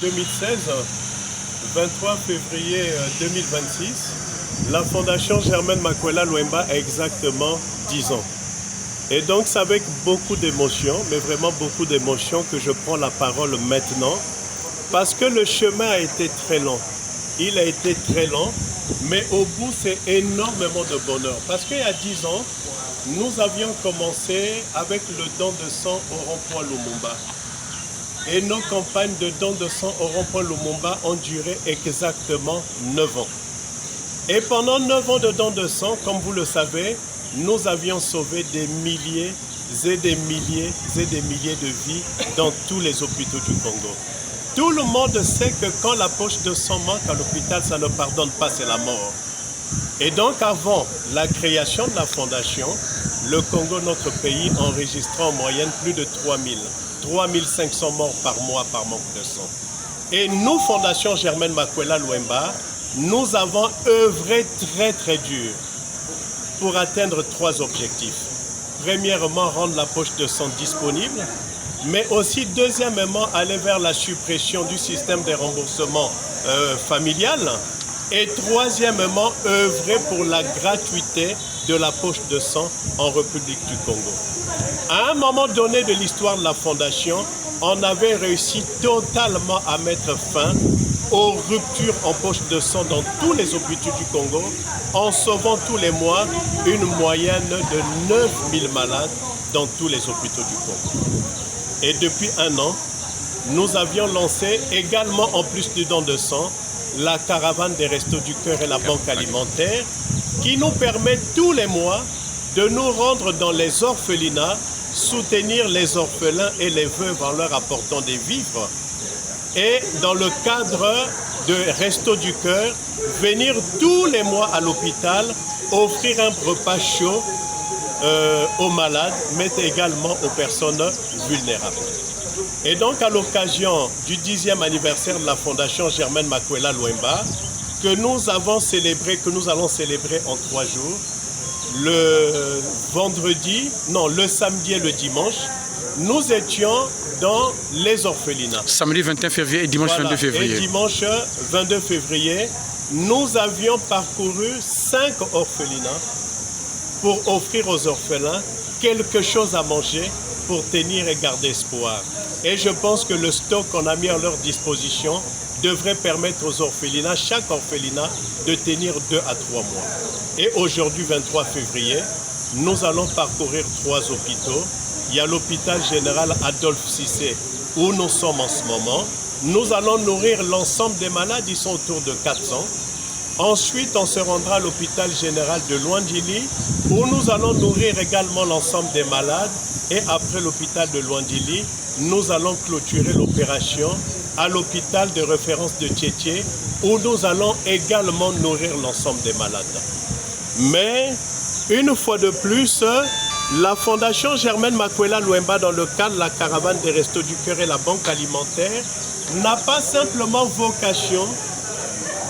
2016, 23 février 2026, la Fondation Germaine Makwela Lwemba a exactement 10 ans. Et donc c'est avec beaucoup d'émotion, mais vraiment beaucoup d'émotion que je prends la parole maintenant, parce que le chemin a été très long. Il a été très long, mais au bout c'est énormément de bonheur. Parce qu'il y a 10 ans, nous avions commencé avec le don de sang au rond-point Lumumba. Et nos campagnes de don de sang au rond-point Lumumba ont duré exactement 9 ans. Et pendant 9 ans de don de sang, comme vous le savez, nous avions sauvé des milliers et des milliers et des milliers de vies dans tous les hôpitaux du Congo. Tout le monde sait que quand la poche de sang manque à l'hôpital, ça ne pardonne pas, c'est la mort. Et donc avant la création de la fondation, le Congo, notre pays, enregistrait en moyenne plus de 3500 morts par mois par manque de sang. Et nous, Fondation Germaine Makwela Lwemba, nous avons œuvré très dur pour atteindre 3 objectifs. Premièrement, rendre la poche de sang disponible, mais aussi deuxièmement, aller vers la suppression du système de remboursement familial. Et troisièmement, œuvrer pour la gratuité de la poche de sang en République du Congo. À un moment donné de l'histoire de la Fondation, on avait réussi totalement à mettre fin aux ruptures en poche de sang dans tous les hôpitaux du Congo, en sauvant tous les mois une moyenne de 9000 malades dans tous les hôpitaux du Congo. Et depuis 1 an, nous avions lancé également, en plus du don de sang, la caravane des Restos du Cœur et la banque alimentaire, qui nous permet tous les mois de nous rendre dans les orphelinats, soutenir les orphelins et les veuves en leur apportant des vivres. Et dans le cadre de Restos du Cœur, venir tous les mois à l'hôpital, offrir un repas chaud aux malades, mais également aux personnes vulnérables. Et donc à l'occasion du 10e anniversaire de la Fondation Germaine Makwela Lwemba, que nous allons célébrer en 3 jours, le samedi et le dimanche, nous étions dans les orphelinats. Samedi 21 février et dimanche 22 février. Et dimanche 22 février, nous avions parcouru 5 orphelinats pour offrir aux orphelins quelque chose à manger pour tenir et garder espoir. Et je pense que le stock qu'on a mis à leur disposition devrait permettre aux orphelinats, chaque orphelinat, de tenir 2 à 3 mois. Et aujourd'hui, 23 février, nous allons parcourir 3 hôpitaux. Il y a l'hôpital général Adolphe Cissé, où nous sommes en ce moment. Nous allons nourrir l'ensemble des malades, ils sont autour de 400. Ensuite, on se rendra à l'hôpital général de Luandili, où nous allons nourrir également l'ensemble des malades. Et après l'hôpital de Luandili, nous allons clôturer l'opération à l'hôpital de référence de Tchétché, où nous allons également nourrir l'ensemble des malades. Mais, une fois de plus, la Fondation Germaine Makwela Lwemba, dans le cadre de la caravane des Restos du Cœur et la banque alimentaire, n'a pas simplement vocation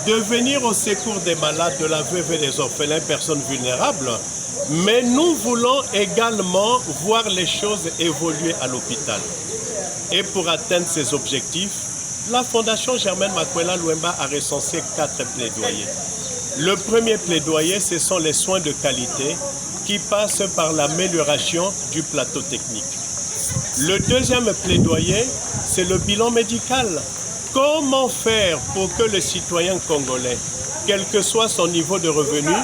de venir au secours des malades, de la veuve et des orphelins, personnes vulnérables, mais nous voulons également voir les choses évoluer à l'hôpital. Et pour atteindre ces objectifs, la Fondation Germaine Makwela Lwemba a recensé 4 plaidoyers. Le premier plaidoyer, ce sont les soins de qualité qui passent par l'amélioration du plateau technique. Le deuxième plaidoyer, c'est le bilan médical. Comment faire pour que le citoyen congolais, quel que soit son niveau de revenu,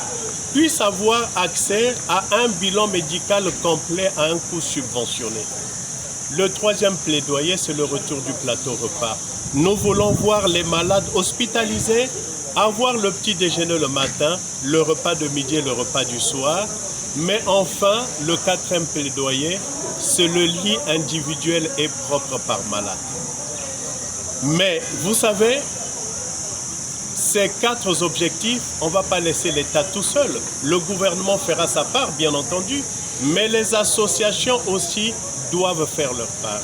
puisse avoir accès à un bilan médical complet à un coût subventionné. Le troisième plaidoyer, c'est le retour du plateau repas. Nous voulons voir les malades hospitalisés, avoir le petit déjeuner le matin, le repas de midi et le repas du soir. Mais enfin, le 4e plaidoyer, c'est le lit individuel et propre par malade. Mais vous savez, ces 4 objectifs, on ne va pas laisser l'État tout seul. Le gouvernement fera sa part, bien entendu, mais les associations aussi doivent faire leur part.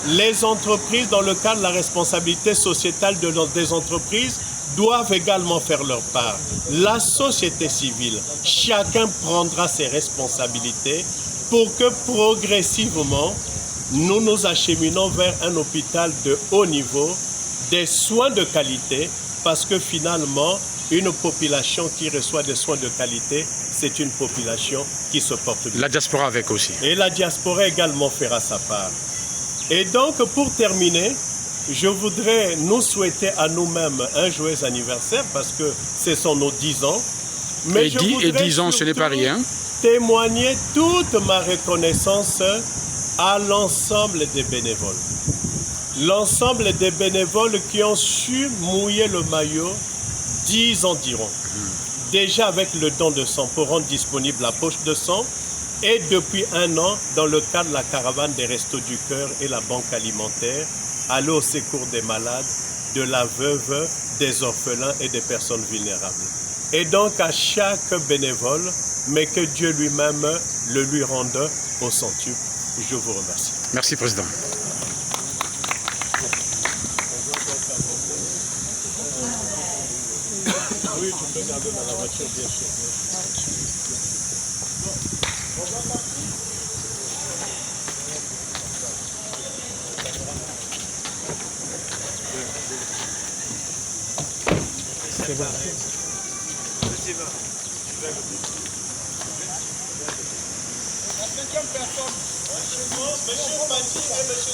Les entreprises, dans le cadre de la responsabilité sociétale des entreprises, doivent également faire leur part. La société civile, chacun prendra ses responsabilités pour que progressivement, nous nous acheminons vers un hôpital de haut niveau des soins de qualité, parce que finalement, une population qui reçoit des soins de qualité, c'est une population qui se porte bien. La diaspora avec aussi. Et la diaspora également fera sa part. Et donc, pour terminer, je voudrais nous souhaiter à nous-mêmes un joyeux anniversaire, parce que ce sont nos 10 ans. Mais Et 10 ans, ce n'est pas rien. Témoigner toute ma reconnaissance à l'ensemble des bénévoles. L'ensemble des bénévoles qui ont su mouiller le maillot 10 ans diront. Déjà avec le don de sang pour rendre disponible la poche de sang, et depuis 1 an, dans le cadre de la caravane des Restos du Cœur et la banque alimentaire, aller au secours des malades, de la veuve, des orphelins et des personnes vulnérables. Et donc à chaque bénévole, mais que Dieu lui-même le lui rende au centuple. Je vous remercie. Merci, Président. Oui, tu peux garder dans la voiture, bien sûr. C'est bon. La 5e personne. Monsieur Badi et monsieur